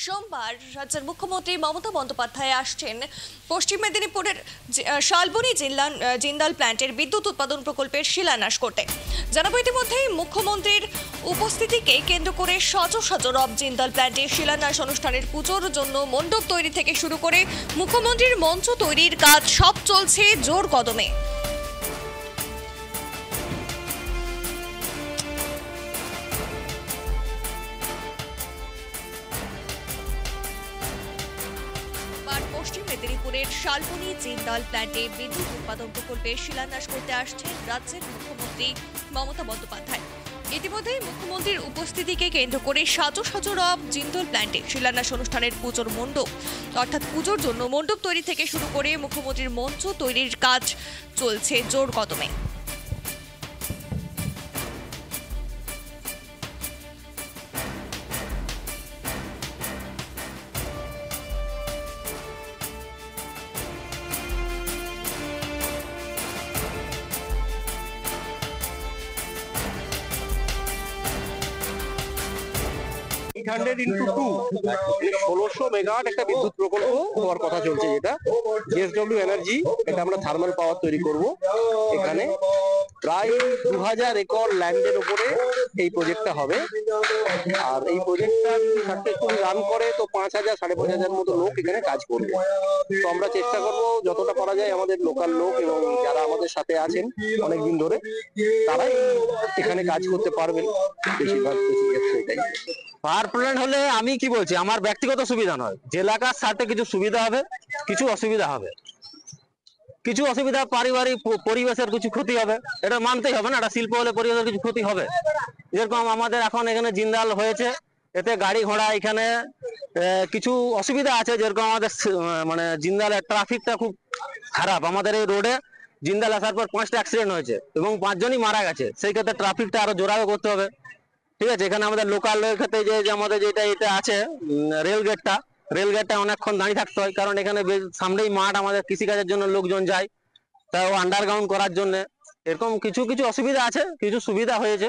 সোমবার রাজ্যের মুখ্যমন্ত্রী মমতা বন্দ্যোপাধ্যায় আসছেন পশ্চিম মেদিনীপুরের শালবনী জিন্দাল প্ল্যান্টের বিদ্যুৎ উৎপাদন প্রকল্পের শিলান্যাস করতে। জানাবো, ইতিমধ্যেই মুখ্যমন্ত্রীর উপস্থিতিকে কেন্দ্র করে সজো সজো রব জিন্দাল প্ল্যান্টের শিলান্যাস অনুষ্ঠানের পুজোর জন্য মণ্ডপ তৈরি থেকে শুরু করে মুখ্যমন্ত্রীর মঞ্চ তৈরির কাজ সব চলছে জোর কদমে। পশ্চিম মেদিনীপুরের শালবনী জিন্দাল প্ল্যান্টে বিদ্যুৎ উৎপাদন প্রকল্পের শিলান্যাস করতে আসছেন রাজ্যের মুখ্যমন্ত্রী মমতা বন্দ্যোপাধ্যায়। ইতিমধ্যেই মুখ্যমন্ত্রীর উপস্থিতিকে কেন্দ্র করে সাজো সাজো রব জিন্দাল প্ল্যান্টে শিলান্যাস অনুষ্ঠানের পুজোর মণ্ডপ অর্থাৎ পুজোর জন্য মণ্ডপ তৈরি থেকে শুরু করে মুখ্যমন্ত্রীর মঞ্চ তৈরির কাজ চলছে জোর কদমে। মানে 1600 মেগাওয়াট একটা বিদ্যুৎ প্রকল্প হওয়ার কথা চলছে, যেটা জেএসডব্লিউ এনার্জি, এটা আমরা থার্মাল পাওয়ার তৈরি করব। এখানে প্রায় 2000 একর ল্যান্ডের উপরে এই প্রজেক্টটা হবে। আর এই প্রজেক্টটা সাকসেসফুলি রান করে তো 5000 5500 মতো লোক এখানে কাজ করবে। তো আমরা চেষ্টা করব যতটা পারা যায় আমাদের লোকাল লোক এবং যারা আমাদের সাথে আছেন অনেকদিন ধরে তারাই এখানে কাজ করতে পারবেন বেশিরভাগ এটাই। পাওয়ার প্ল্যান্ট হলে আমি কি বলছি, আমার ব্যক্তিগত সুবিধা নয়, এলাকার সাথে কিছু সুবিধা হবে, কিছু অসুবিধা হবে। কিছু অসুবিধা পারিবারিক পরিবেশের কিছু ক্ষতি হবে, এটা মানতেই হবে না। এটা শিল্প হলে পরিবেশের কিছু ক্ষতি হবে। যেরকম আমাদের এখন এখানে জিন্দাল হয়েছে, এতে গাড়ি ঘোড়া এখানে কিছু অসুবিধা আছে। যেরকম আমাদের মানে জিন্দালের ট্রাফিকটা খুব খারাপ। আমাদের এই রোডে জিন্দাল আসার পর 5টা অ্যাক্সিডেন্ট হয়েছে এবং 5 জনই মারা গেছে। সেই ক্ষেত্রে ট্রাফিকটা আরো জোরালো করতে হবে। ঠিক আছে, এখানে আমাদের লোকাল ক্ষেত্রে যে আমাদের এটা আছে রেল গেটটা অনেকক্ষণ দাঁড়িয়ে থাকতে হয়, কারণ এখানে সামনেই মাঠ, আমাদের কৃষিকাজের জন্য লোকজন যায়, তাও আন্ডারগ্রাউন্ড করার জন্য। এরকম কিছু কিছু অসুবিধা আছে, কিছু সুবিধা হয়েছে।